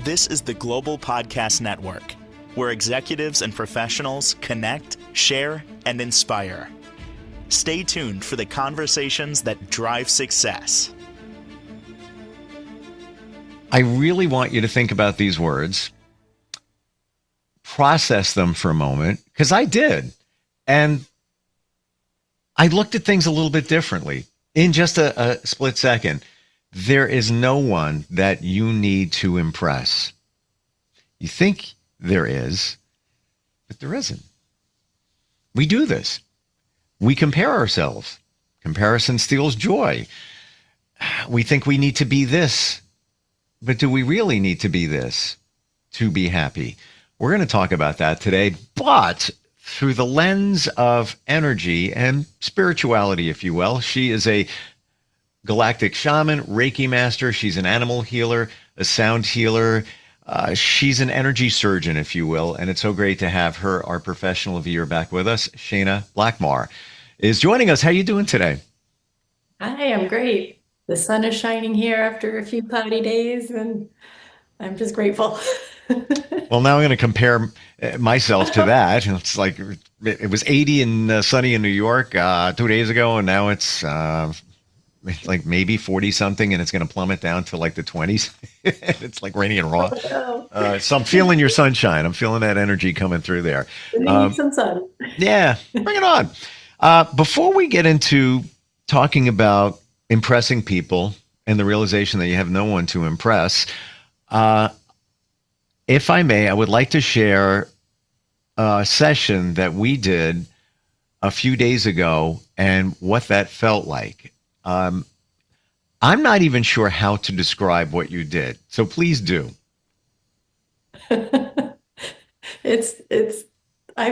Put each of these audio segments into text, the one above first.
This is the Global Podcast Network, where executives and professionals connect, share, and inspire. Stay tuned for the conversations that drive success. I really want you to think about these words, process them for a moment, because I did. And I looked at things a little bit differently in just a split second. There is no one that you need to impress. You think there is, but there isn't. We do this. We compare ourselves. Comparison steals joy. We think we need to be this, but do we really need to be this to be happy? We're going to talk about that today, but through the lens of energy and spirituality, if you will. She is a Galactic Shaman, Reiki master. She's an animal healer, a sound healer. She's an energy surgeon, if you will. And it's so great to have her, our professional of the year, back with us. Shayna Blackmar is joining us. How are you doing today? Hi, I'm great. The sun is shining here after a few cloudy days, and I'm just grateful. Well, now I'm going to compare myself to that. It's like it was 80 and sunny in New York 2 days ago, and now it's like maybe 40 something, and it's going to plummet down to like the 20s. It's like rainy and raw. So I'm feeling your sunshine. I'm feeling that energy coming through there. We need some sun. Yeah, bring it on. Before we get into talking about impressing people and the realization that you have no one to impress, if I may, I would like to share a session that we did a few days ago and what that felt like. I'm not even sure how to describe what you did, so please do. I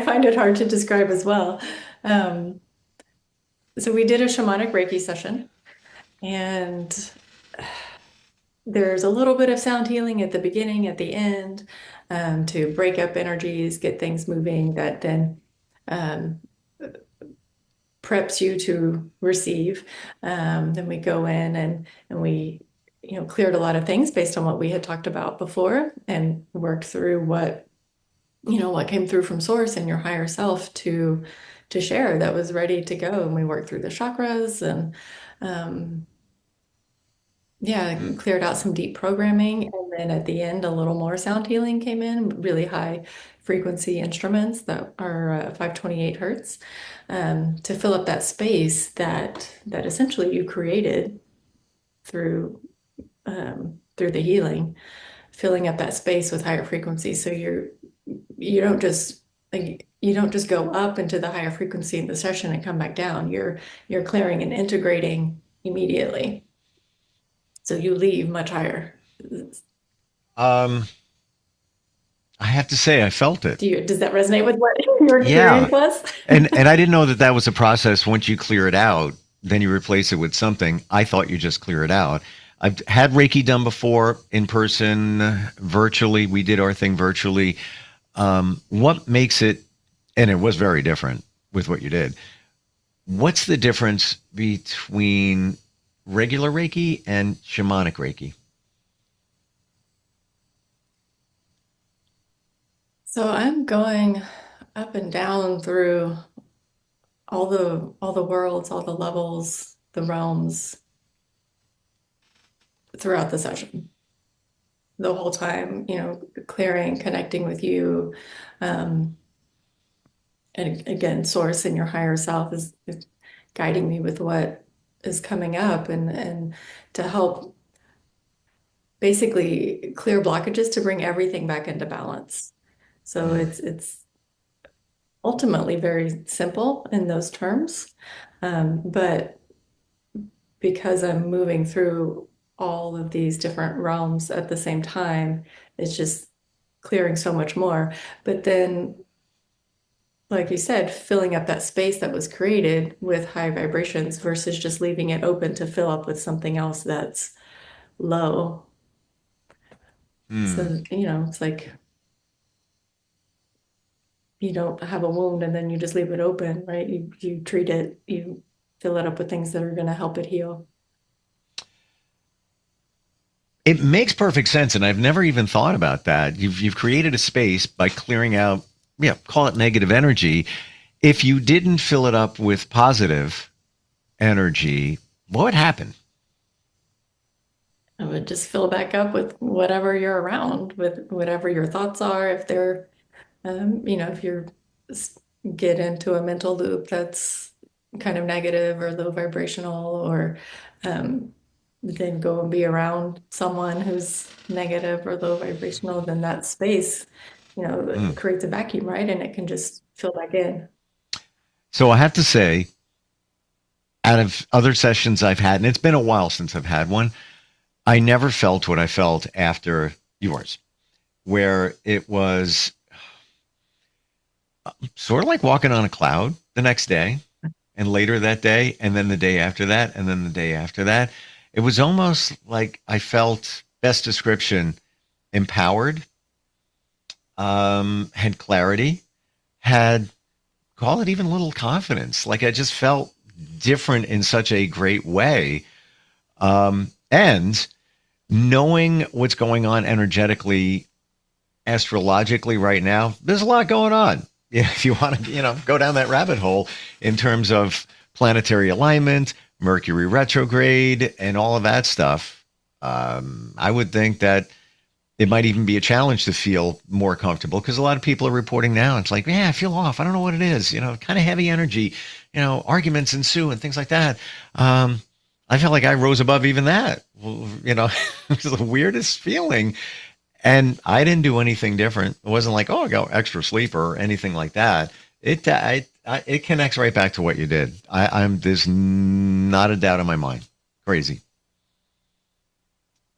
find it hard to describe as well. So we did a shamanic Reiki session, and there's a little bit of sound healing at the beginning, at the end, to break up energies, get things moving, that then preps you to receive. Then we go in and we cleared a lot of things based on what we had talked about before, and worked through what came through from source and your higher self to share that was ready to go. And we worked through the chakras and cleared out some deep programming. And then at the end, a little more sound healing came in, really high frequency instruments that are 528 hertz, to fill up that space that essentially you created through the healing, filling up that space with higher frequencies. So you don't just go up into the higher frequency in the session and come back down. You're clearing and integrating immediately. So you leave much higher. I have to say, I felt it. Does that resonate with what your experience was? and I didn't know that was a process. Once you clear it out, then you replace it with something. I thought you just clear it out. I've had Reiki done before, in person, virtually. We did our thing virtually. What makes it, and it was very different with what you did. What's the difference between regular Reiki and shamanic Reiki? So I'm going up and down through all the worlds, all the levels, the realms throughout the session. The whole time, clearing, connecting with you. And again, source and your higher self is guiding me with what is coming up, and to help basically clear blockages to bring everything back into balance. So it's ultimately very simple in those terms, but because I'm moving through all of these different realms at the same time, it's just clearing so much more. But then, like you said, filling up that space that was created with high vibrations versus just leaving it open to fill up with something else that's low. So, it's like you don't have a wound and then you just leave it open, right? You treat it, you fill it up with things that are going to help it heal. It makes perfect sense, and I've never even thought about that. You've created a space by clearing out, yeah, call it negative energy. If you didn't fill it up with positive energy, what would happen? I would just fill back up with whatever you're around, with whatever your thoughts are. If they're, if you're get into a mental loop that's kind of negative or low vibrational, or um, then go and be around someone who's negative or low vibrational, then that space, Hmm. it creates a vacuum, right? And it can just fill back in. So I have to say, out of other sessions I've had, and it's been a while since I've had one, I never felt what I felt after yours, where it was sort of like walking on a cloud the next day and later that day, and then the day after that, and then the day after that. It was almost like I felt, best description, empowered, had clarity, had, call it even a little confidence. Like I just felt different in such a great way. And knowing what's going on energetically, astrologically right now, there's a lot going on. Yeah, if you want to, go down that rabbit hole in terms of planetary alignment, Mercury retrograde, and all of that stuff, I would think that it might even be a challenge to feel more comfortable because a lot of people are reporting now. It's like, yeah, I feel off. I don't know what it is. Kind of heavy energy. Arguments ensue and things like that. I felt like I rose above even that. It was the weirdest feeling. And I didn't do anything different. It wasn't like, oh, I got extra sleep or anything like that. It connects right back to what you did. There's not a doubt in my mind. Crazy.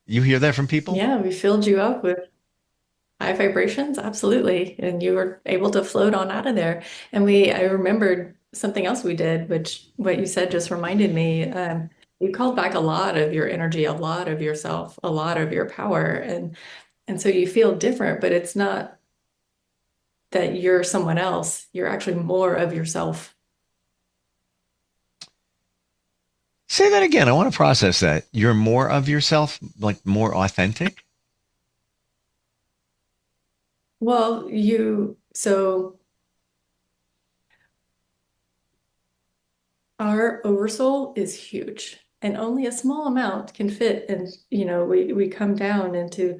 You hear that from people? Yeah, we filled you up with high vibrations, absolutely. And you were able to float on out of there. And I remembered something else we did, which what you said just reminded me. You called back a lot of your energy, a lot of yourself, a lot of your power. And so you feel different, but it's not that you're someone else. You're actually more of yourself. Say that again. I want to process that. You're more of yourself, like more authentic. Well, so our oversoul is huge and only a small amount can fit. And, we come down into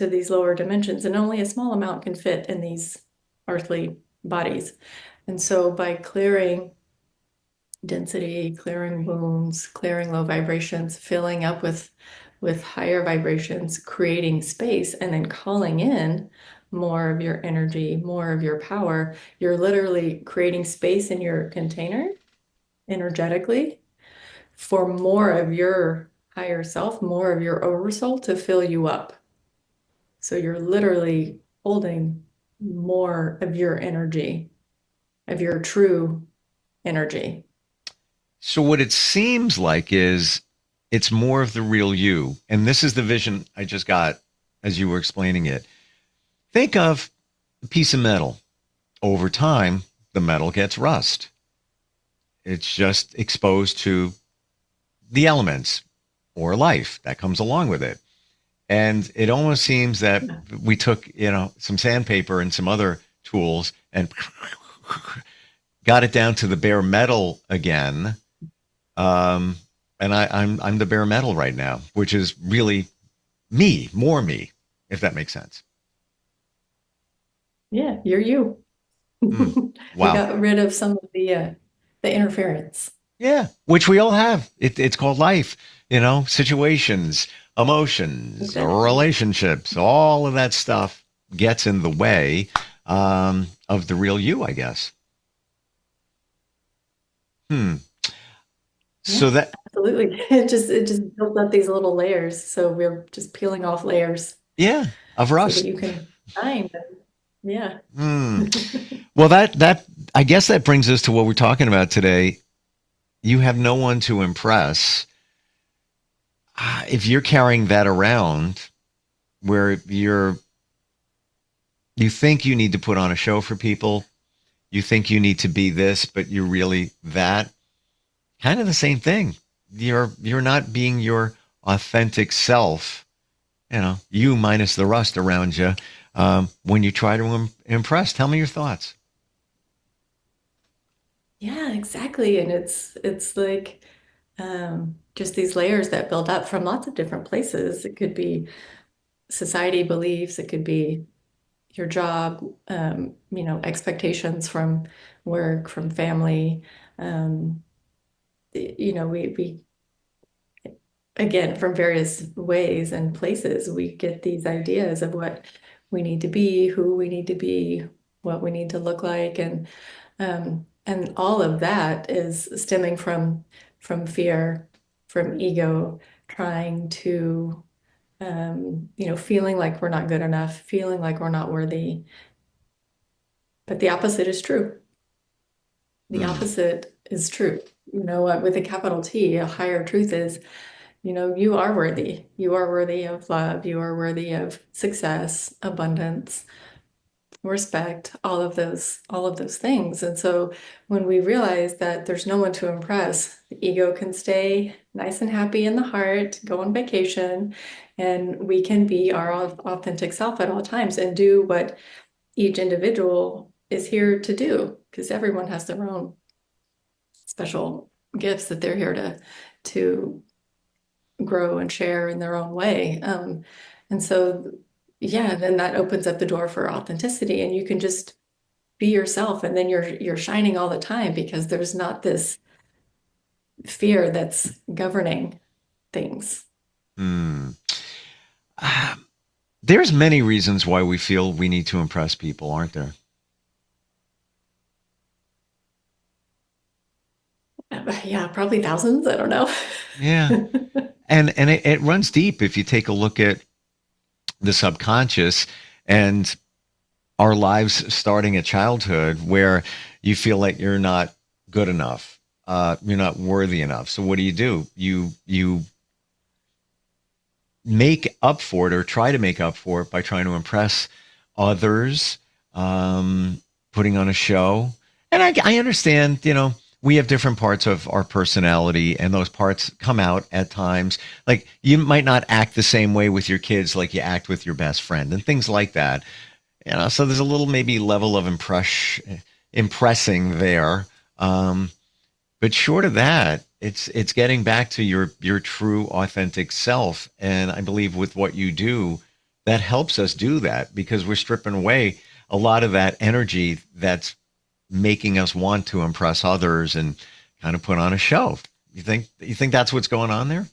these lower dimensions, and only a small amount can fit in these earthly bodies. And so by clearing density, clearing wounds, clearing low vibrations, filling up with higher vibrations, creating space, and then calling in more of your energy, more of your power, you're literally creating space in your container energetically for more of your higher self, more of your oversoul to fill you up. So you're literally holding more of your energy, of your true energy. So what it seems like is it's more of the real you. And this is the vision I just got as you were explaining it. Think of a piece of metal. Over time, the metal gets rust. It's just exposed to the elements or life that comes along with it. And it almost seems that we took, some sandpaper and some other tools and got it down to the bare metal again. And I'm the bare metal right now, which is really me, more me, if that makes sense. Yeah, you're you. Mm, We wow. got rid of some of the interference. Yeah, which we all have. It's called life, situations, emotions, Exactly. relationships, all of that stuff gets in the way of the real you, I guess. Hmm. Yeah, So that, absolutely. It just builds up these little layers. So we're just peeling off layers yeah, of so that rust. you can shine. Yeah. Hmm. Well, that I guess that brings us to what we're talking about today. You have no one to impress. If you're carrying that around, where you think you need to put on a show for people, you think you need to be this, but you're really that. Kind of the same thing. You're not being your authentic self, you minus the rust around you, when you try to impress. Tell me your thoughts. Yeah, exactly. And it's like just these layers that build up from lots of different places. It could be society beliefs, it could be your job, expectations from work, from family. Um, we again, from various ways and places, we get these ideas of what we need to be, who we need to be, what we need to look like, and all of that is stemming from fear, from ego, trying to feeling like we're not good enough, feeling like we're not worthy. But the opposite is true. The Hmm. opposite is true. With a capital T, a higher truth is, you are worthy. You are worthy of love. You are worthy of success, abundance, respect, all of those things. And so when we realize that there's no one to impress, the ego can stay nice and happy in the heart, go on vacation, and we can be our authentic self at all times and do what each individual is here to do, because everyone has their own special gifts that they're here to grow and share in their own way. And so, yeah, then that opens up the door for authenticity, and you can just be yourself, and then you're shining all the time because there's not this fear that's governing things. Hmm. There's many reasons why we feel we need to impress people, aren't there? Yeah, probably thousands. I don't know. Yeah. And it runs deep if you take a look at the subconscious and our lives starting at childhood where you feel like you're not good enough. You're not worthy enough. So what do? You make up for it or try to make up for it by trying to impress others, putting on a show. And I understand, we have different parts of our personality, and those parts come out at times. Like you might not act the same way with your kids like you act with your best friend and things like that. So there's a little maybe level of impressing there. But short of that, it's getting back to your true authentic self. And I believe with what you do, that helps us do that because we're stripping away a lot of that energy that's making us want to impress others and kind of put on a show. You think that's what's going on there?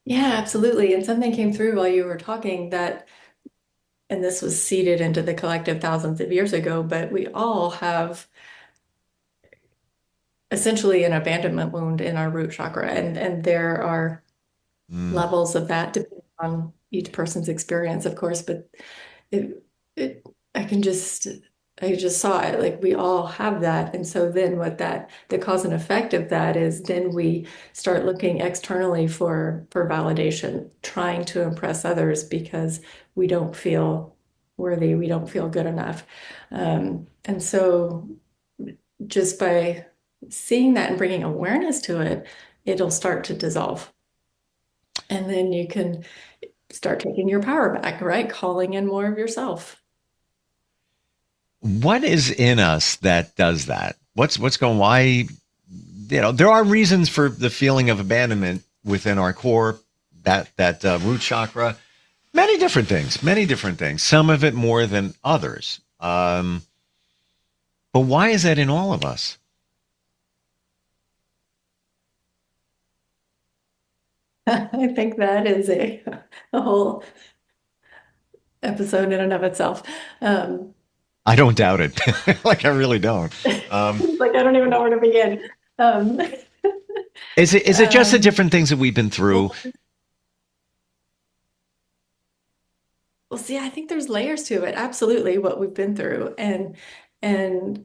Yeah, absolutely. And something came through while you were talking that, and this was seeded into the collective thousands of years ago, but we all have essentially an abandonment wound in our root chakra. And there are Mm. levels of that depending on each person's experience, of course, but it it I can just I just saw it like we all have that. And so then what that the cause and effect of that is then we start looking externally for validation, trying to impress others because we don't feel worthy, we don't feel good enough. And so just by seeing that and bringing awareness to it, it'll start to dissolve. And then you can start taking your power back, right? Calling in more of yourself. What is in us that does that? What's going? Why? There are reasons for the feeling of abandonment within our core, that root chakra. Many different things. Many different things. Some of it more than others. But why is that in all of us? I think that is a whole episode in and of itself. Um, I don't doubt it. Like I really don't. Um, like I don't even know where to begin. Um, is it just the um, different things that we've been well, through? well, see, I think there's layers to it. Absolutely, what we've been through, and and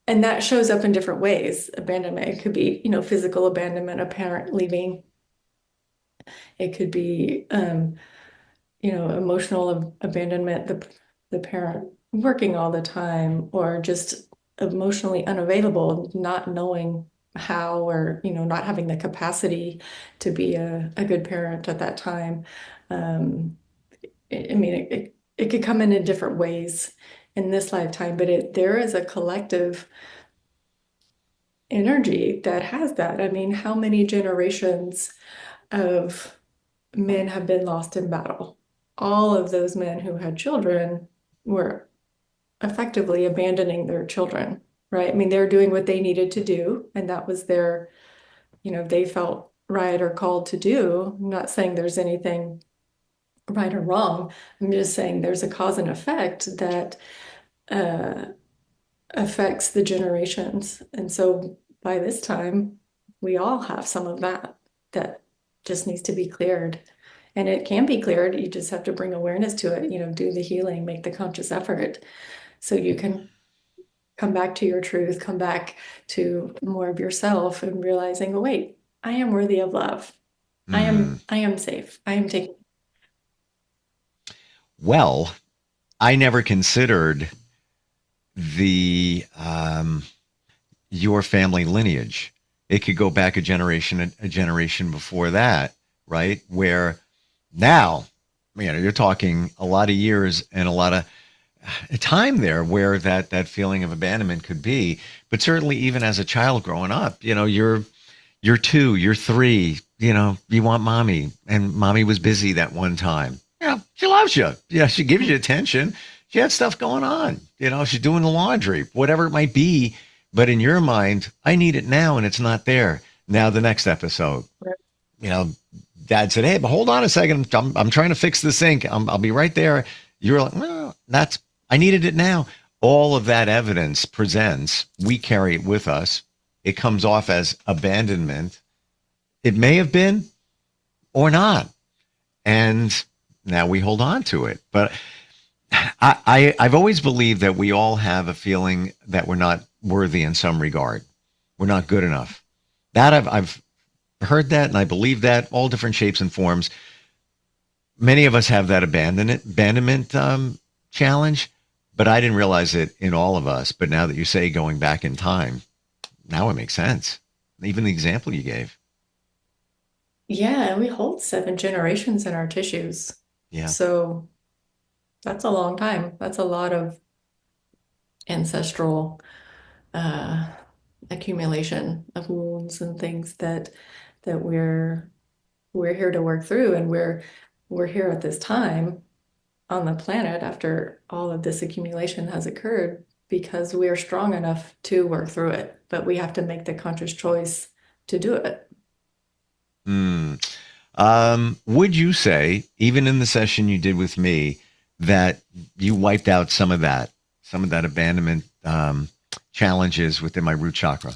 that shows up in different ways. Abandonment. It could be, physical abandonment, a parent leaving. It could be, emotional abandonment, the parent working all the time, or just emotionally unavailable, not knowing how, or, not having the capacity to be a good parent at that time. Um, I mean, it could come in different ways in this lifetime, but there is a collective energy that has that. I mean, how many generations of men have been lost in battle? All of those men who had children were effectively abandoning their children, right? I mean, they're doing what they needed to do, and that was their, they felt right or called to do. I'm not saying there's anything right or wrong. I'm just saying there's a cause and effect that uh, affects the generations. And so by this time, we all have some of that just needs to be cleared. And it can be cleared. You just have to bring awareness to it, do the healing, make the conscious effort so you can come back to your truth, come back to more of yourself and realizing, oh, wait, I am worthy of love. Mm. I am safe. I am taken. Well, I never considered the your family lineage. It could go back a generation before that, right? Where now, you're talking a lot of years and a lot of time there where that feeling of abandonment could be. But certainly, even as a child growing up, you're 2, you're 3, you want mommy, and mommy was busy that one time. She loves you. Yeah, she gives you attention. She had stuff going on. She's doing the laundry, whatever it might be. But in your mind, I need it now, and it's not there. Now, the next episode, you know, dad said, hey, but hold on a second. I'm trying to fix the sink. I'll be right there. You're like, well, I needed it now. All of that evidence presents, we carry it with us. It comes off as abandonment. It may have been or not. And now we hold on to it. But I've always believed that we all have a feeling that we're not worthy in some regard. We're not good enough. That I've heard that, and I believe that, all different shapes and forms. Many of us have that abandonment challenge, but I didn't realize it in all of us. But now that you say going back in time, now it makes sense. Even the example you gave. Yeah, and we hold 7 generations in our tissues. Yeah. So that's a long time. That's a lot of ancestral uh, accumulation of wounds and things that we're here to work through, and we're here at this time on the planet after all of this accumulation has occurred because we are strong enough to work through it, but we have to make the conscious choice to do it. Would you say, even in the session you did with me, that you wiped out some of that abandonment challenges within my root chakra?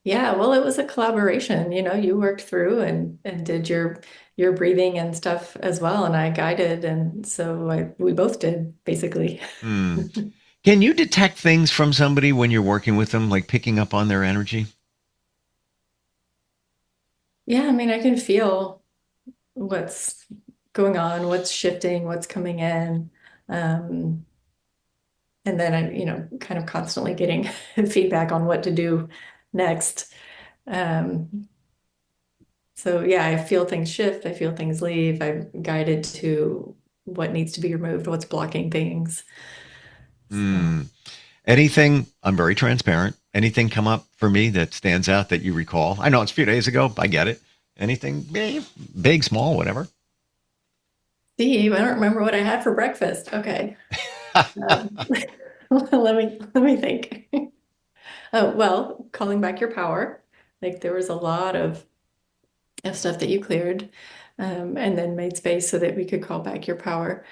Yeah, well, it was a collaboration. You worked through and did your breathing and stuff as well, and I guided, and so we both did basically. Can you detect things from somebody when you're working with them, like picking up on their energy? Yeah, I mean, I can feel what's going on, what's shifting, what's coming in. Um, and then kind of constantly getting feedback on what to do next. Um, so yeah, I feel things shift, I feel things leave. I'm guided to what needs to be removed, what's blocking things. So. Anything, I'm very transparent. Anything come up for me that stands out that you recall? I know it's a few days ago. I get it. Anything big, small, whatever. Steve, I don't remember what I had for breakfast. Okay. Let me think. Oh, well, calling back your power. Like there was a lot of stuff that you cleared, and then made space so that we could call back your power.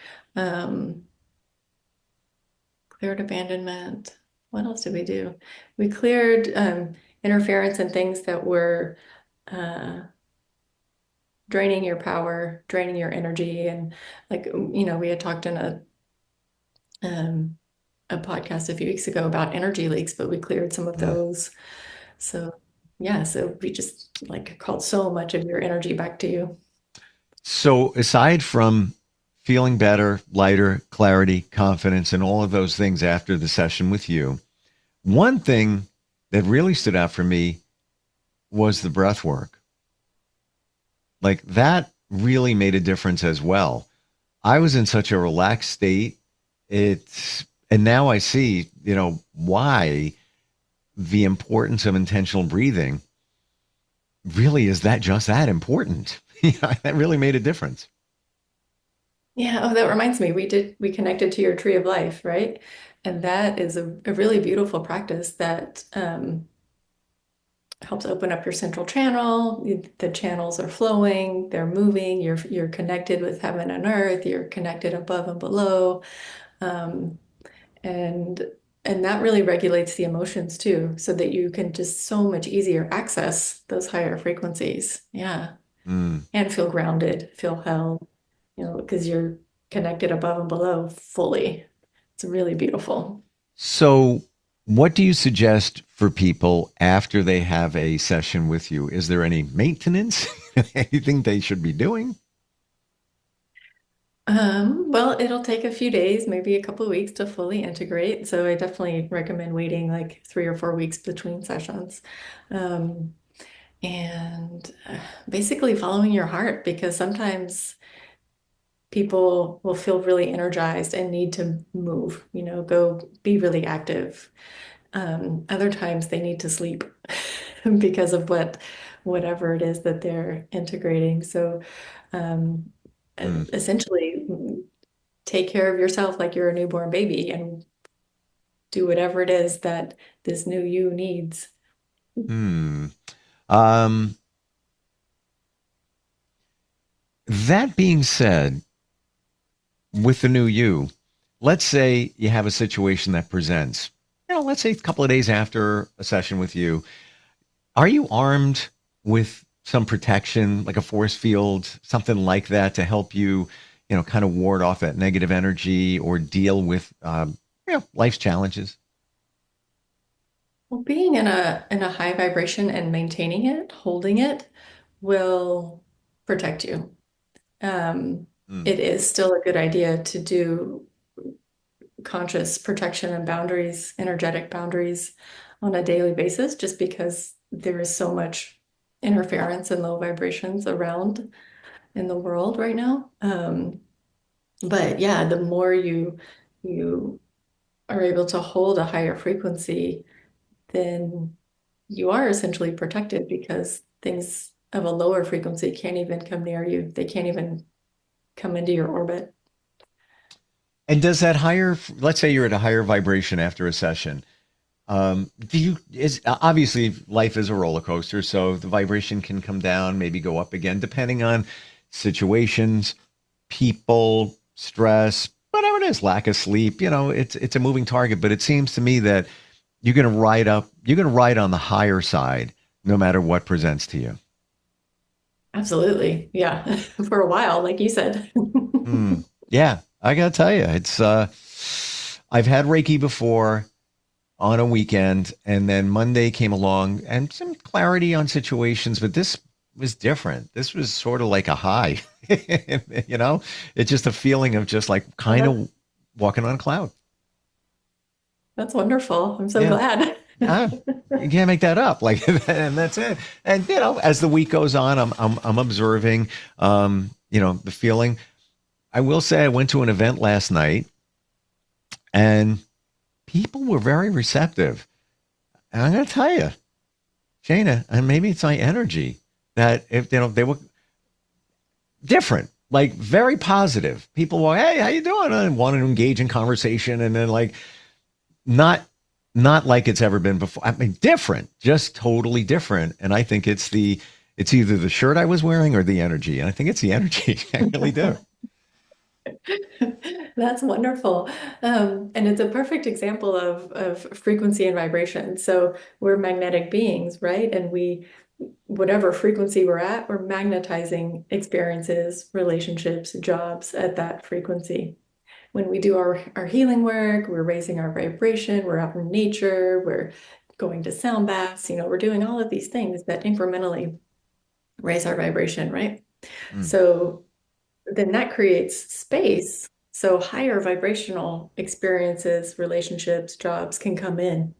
Cleared abandonment. What else did we do? We cleared interference and things that were draining your power, draining your energy. And like, we had talked in a podcast a few weeks ago about energy leaks, but we cleared some of those. So yeah, so we just like called so much of your energy back to you. So aside from feeling better, lighter, clarity, confidence, and all of those things after the session with you, one thing that really stood out for me was the breath work. Like that really made a difference as well. I was in such a relaxed state. And now I see, why the importance of intentional breathing really is that just that important. That really made a difference. Yeah, oh, that reminds me, we connected to your tree of life, right? And that is a really beautiful practice that helps open up your central channel. The channels are flowing, they're moving, you're connected with heaven and earth, you're connected above and below. Um, and and that really regulates the emotions too, so that you can just so much easier access those higher frequencies. Yeah. Mm. And feel grounded, feel held, because you're connected above and below fully. It's really beautiful. So, what do you suggest for people after they have a session with you? Is there any maintenance? Anything they should be doing? Well, it'll take a few days, maybe a couple of weeks to fully integrate. So I definitely recommend waiting like 3 or 4 weeks between sessions. Um, and basically following your heart, because sometimes people will feel really energized and need to move, go be really active. Other times they need to sleep because of whatever it is that they're integrating. So um, Mm. essentially, take care of yourself like you're a newborn baby and do whatever it is that this new you needs. Hmm. Um, that being said, with the new you, let's say you have a situation that presents, let's say a couple of days after a session with you, are you armed with some protection, like a force field, something like that to help you, kind of ward off that negative energy or deal with, life's challenges? Well, being in a high vibration and maintaining it, holding it, will protect you. Um, Mm. it is still a good idea to do conscious protection and boundaries, energetic boundaries on a daily basis, just because there is so much interference and low vibrations around in the world right now. But yeah, the more you are able to hold a higher frequency, then you are essentially protected, because things of a lower frequency can't even come near you. They can't even come into your orbit. And does that higher, let's say you're at a higher vibration after a session, do you, is obviously life is a roller coaster, so the vibration can come down, maybe go up again, depending on situations, people, stress, whatever it is, lack of sleep. It's a moving target, but it seems to me that you're going to ride on the higher side, no matter what presents to you. Absolutely. Yeah. For a while, like you said. Hmm. Yeah, I gotta tell you, I've had Reiki before on a weekend, and then Monday came along and some clarity on situations, but this was different. This was sort of like a high, you know, it's just a feeling of just like Well, kind of walking on a cloud. that's wonderful. I'm so Yeah. glad. Ah, you can't make that up. Like, and that's it. And as the week goes on, I'm observing, the feeling. I will say I went to an event last night, and people were very receptive. And I'm going to tell you, Shayna, and maybe it's my energy that if they were different, like very positive. People were, hey, how you doing? And wanted to engage in conversation, and then like not not like it's ever been before. I mean, different, just totally different. And I think it's either the shirt I was wearing or the energy. And I think it's the energy. I really do. That's wonderful. And it's a perfect example of frequency and vibration. So we're magnetic beings, right? And whatever frequency we're at, we're magnetizing experiences, relationships, jobs at that frequency. When we do our healing work, we're raising our vibration, we're out in nature, we're going to sound baths, we're doing all of these things that incrementally raise our vibration, right? Mm. So then that creates space. So higher vibrational experiences, relationships, jobs can come in.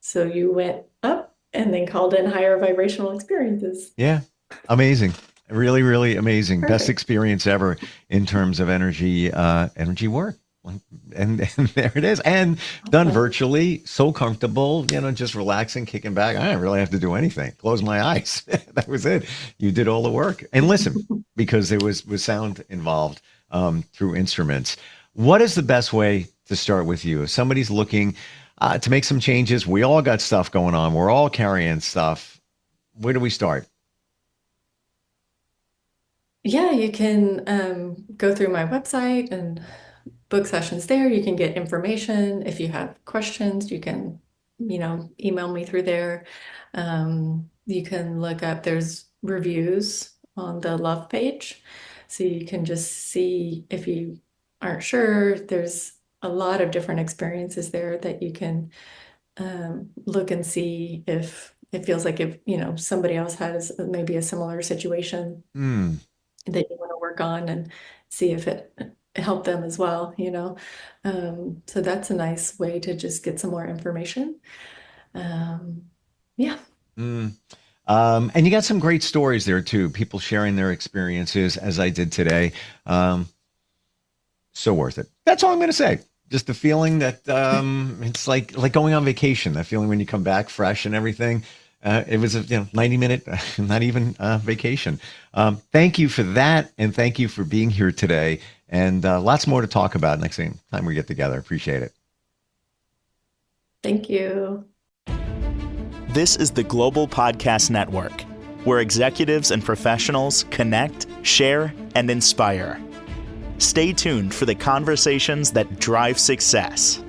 So you went up and then called in higher vibrational experiences. Yeah. Amazing. Really, really amazing. Best Perfect. experience ever in terms of energy work. And there it is. And done Awesome. virtually, so comfortable, just relaxing, kicking back. I didn't really have to do anything. Close my eyes. That was it. You did all the work. And listen, because there was sound involved through instruments. What is the best way to start with you? If somebody's looking to make some changes, we all got stuff going on. We're all carrying stuff. Where do we start? Yeah, you can go through my website and book sessions there. You can get information. If you have questions, you can, email me through there. You can look up, there's reviews on the love page. So you can just see if you aren't sure. There's a lot of different experiences there that you can look and see if it feels like if, somebody else has maybe a similar situation Hmm. that you want to work on and see if it helped them as well, So that's a nice way to just get some more information. Um, yeah, Mm. And you got some great stories there too. People sharing their experiences, as I did today. Um, so worth it. That's all I'm going to say. Just the feeling that it's like going on vacation. That feeling when you come back fresh and everything. It was a 90-minute, not even vacation. Thank you for that, and thank you for being here today. And lots more to talk about next time we get together. Appreciate it. thank you. This is the Global Podcast Network, where executives and professionals connect, share, and inspire. Stay tuned for the conversations that drive success.